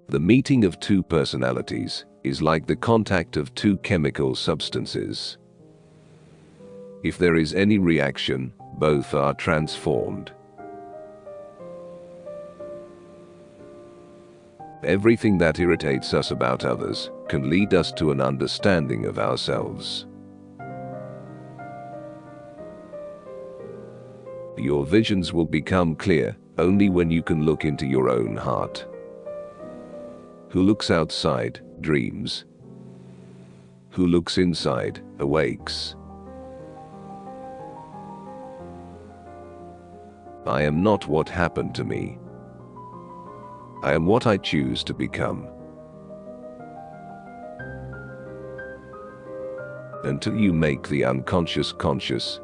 The meeting of two personalities is like the contact of two chemical substances. If there is any reaction, both are transformed. Everything that irritates us about others can lead us to an understanding of ourselves. Your visions will become clear only when you can look into your own heart. Who looks outside, dreams. Who looks inside, awakes. I am not what happened to me. I am what I choose to become. Until you make the unconscious conscious,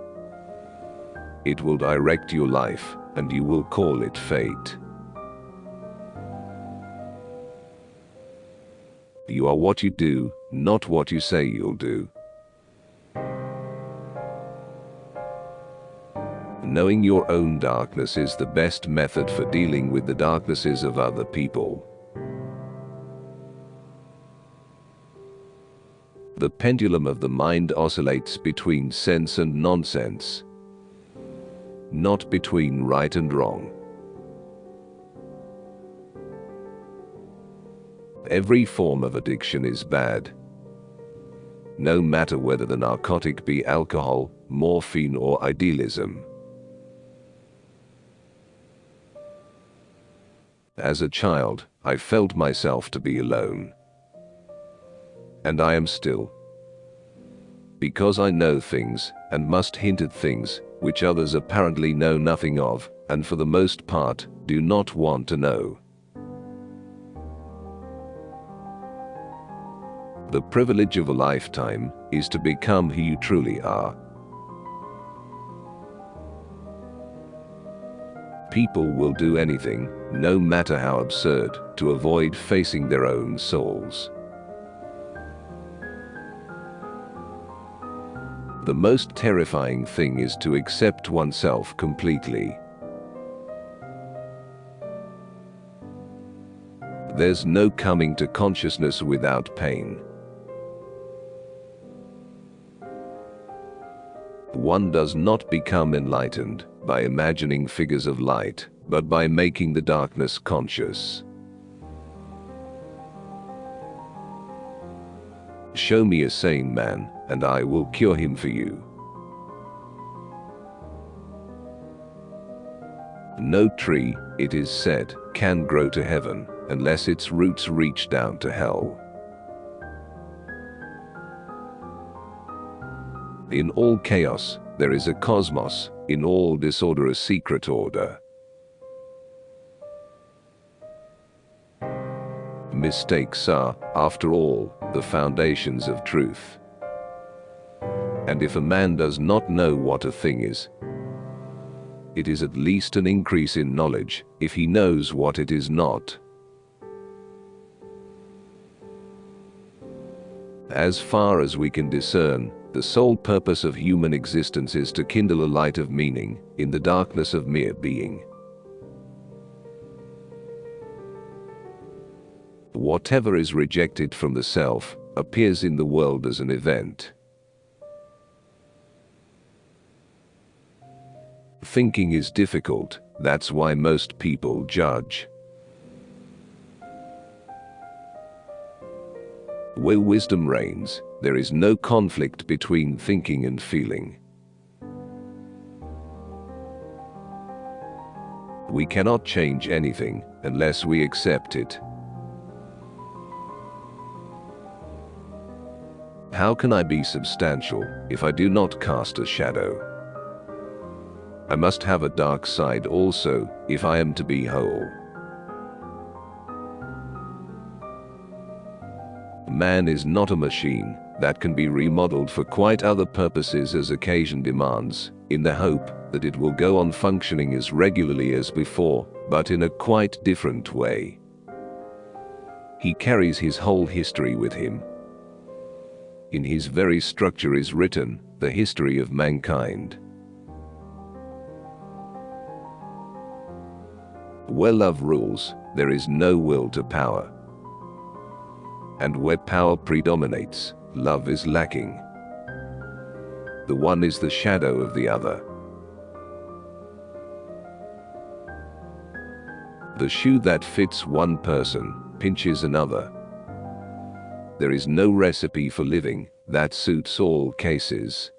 it will direct your life, and you will call it fate. You are what you do, not what you say you'll do. Knowing your own darkness is the best method for dealing with the darknesses of other people. The pendulum of the mind oscillates between sense and nonsense, not between right and wrong. Every form of addiction is bad, no matter whether the narcotic be alcohol, morphine, or idealism. As a child, I felt myself to be alone. And I am still. Because I know things, and must hint at things, which others apparently know nothing of, and for the most part, do not want to know. The privilege of a lifetime is to become who you truly are. People will do anything, no matter how absurd, to avoid facing their own souls. The most terrifying thing is to accept oneself completely. There's no coming to consciousness without pain. One does not become enlightened by imagining figures of light, but by making the darkness conscious. Show me a sane man, and I will cure him for you. No tree, it is said, can grow to heaven, unless its roots reach down to hell. In all chaos, there is a cosmos, in all disorder a secret order. Mistakes are, after all, the foundations of truth. And if a man does not know what a thing is, it is at least an increase in knowledge if he knows what it is not. As far as we can discern, the sole purpose of human existence is to kindle a light of meaning in the darkness of mere being. Whatever is rejected from the self appears in the world as an event. Thinking is difficult, that's why most people judge. Where wisdom reigns, there is no conflict between thinking and feeling. We cannot change anything unless we accept it. How can I be substantial if I do not cast a shadow? I must have a dark side also if I am to be whole. Man is not a machine that can be remodeled for quite other purposes as occasion demands, in the hope that it will go on functioning as regularly as before, but in a quite different way. He carries his whole history with him. In his very structure is written the history of mankind. Where love rules, there is no will to power. and where power predominates, love is lacking. The one is the shadow of the other. The shoe that fits one person pinches another. There is no recipe for living that suits all cases.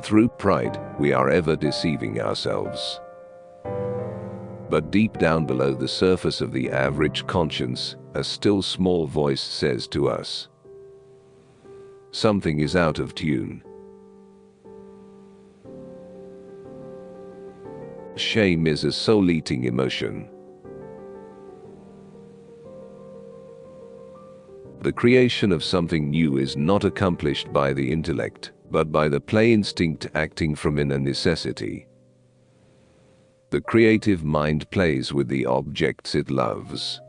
Through pride, we are ever deceiving ourselves. But deep down below the surface of the average conscience, a still small voice says to us, something is out of tune. Shame is a soul-eating emotion. The creation of something new is not accomplished by the intellect, but by the play instinct acting from inner necessity. The creative mind plays with the objects it loves.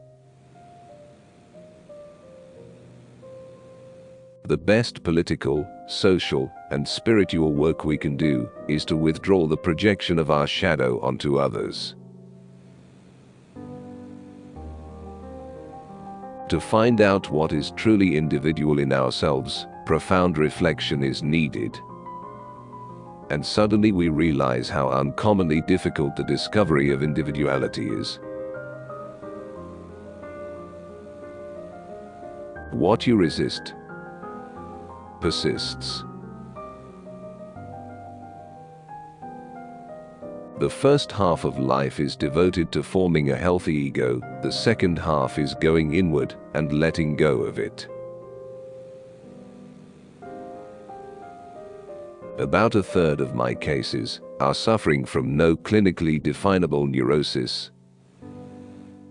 The best political, social, and spiritual work we can do is to withdraw the projection of our shadow onto others. To find out what is truly individual in ourselves, profound reflection is needed. And suddenly we realize how uncommonly difficult the discovery of individuality is. What you resist persists. The first half of life is devoted to forming a healthy ego, the second half is going inward and letting go of it. About a third of my cases are suffering from no clinically definable neurosis,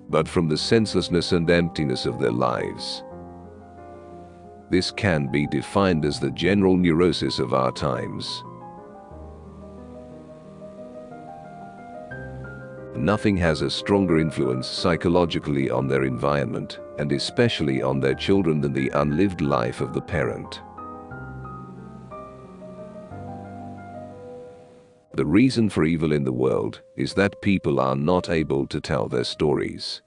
but from the senselessness and emptiness of their lives. This can be defined as the general neurosis of our times. Nothing has a stronger influence psychologically on their environment, and especially on their children, than the unlived life of the parent. The reason for evil in the world is that people are not able to tell their stories.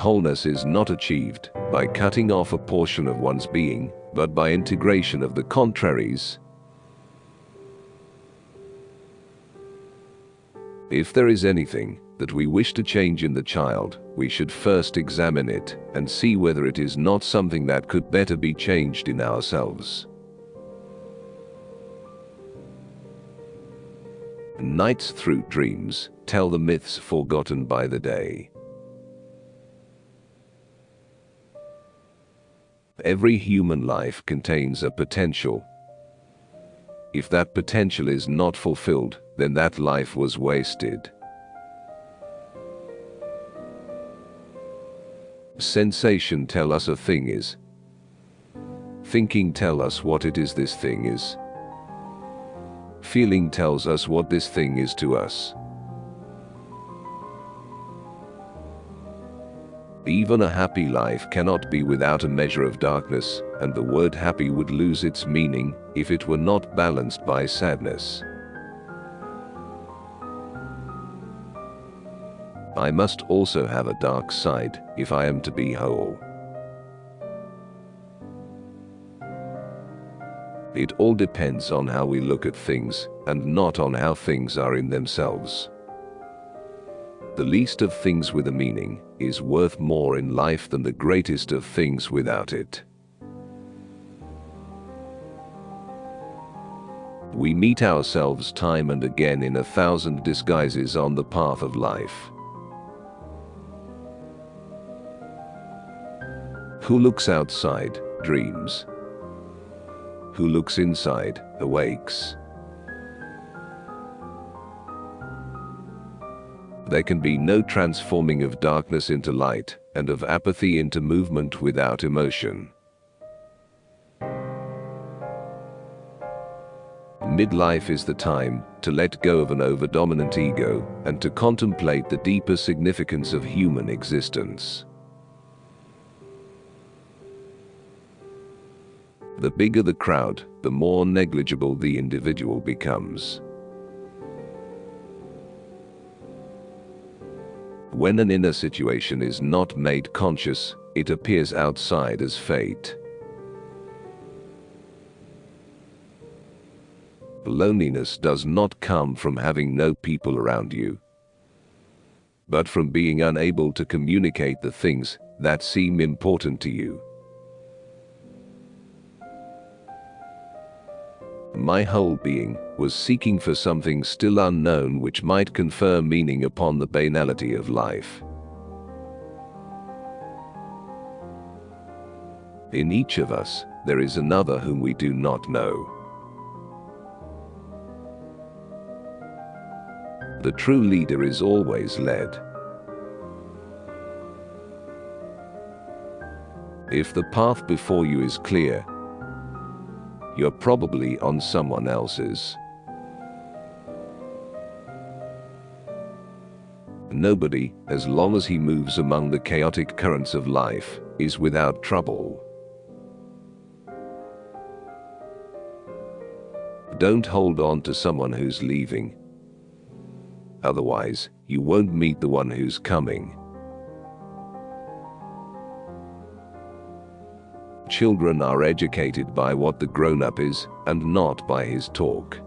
Wholeness is not achieved by cutting off a portion of one's being, but by integration of the contraries. If there is anything that we wish to change in the child, we should first examine it and see whether it is not something that could better be changed in ourselves. Nights through dreams tell the myths forgotten by the day. Every human life contains a potential. If that potential is not fulfilled, then that life was wasted. Sensation tell us a thing is. Thinking tell us what it is this thing is. Feeling tells us what this thing is to us. Even a happy life cannot be without a measure of darkness, and the word happy would lose its meaning if it were not balanced by sadness. I must also have a dark side if I am to be whole. It all depends on how we look at things, and not on how things are in themselves. The least of things with a meaning is worth more in life than the greatest of things without it. We meet ourselves time and again in 1,000 disguises on the path of life. Who looks outside, dreams. Who looks inside, awakes. There can be no transforming of darkness into light, and of apathy into movement without emotion. Midlife is the time to let go of an overdominant ego and to contemplate the deeper significance of human existence. The bigger the crowd, the more negligible the individual becomes. When an inner situation is not made conscious, it appears outside as fate. Loneliness does not come from having no people around you, but from being unable to communicate the things that seem important to you. My whole being was seeking for something still unknown which might confer meaning upon the banality of life. In each of us, there is another whom we do not know. The true leader is always led. If the path before you is clear, you're probably on someone else's. Nobody, as long as he moves among the chaotic currents of life, is without trouble. Don't hold on to someone who's leaving. Otherwise, you won't meet the one who's coming. Children are educated by what the grown-up is, and not by his talk.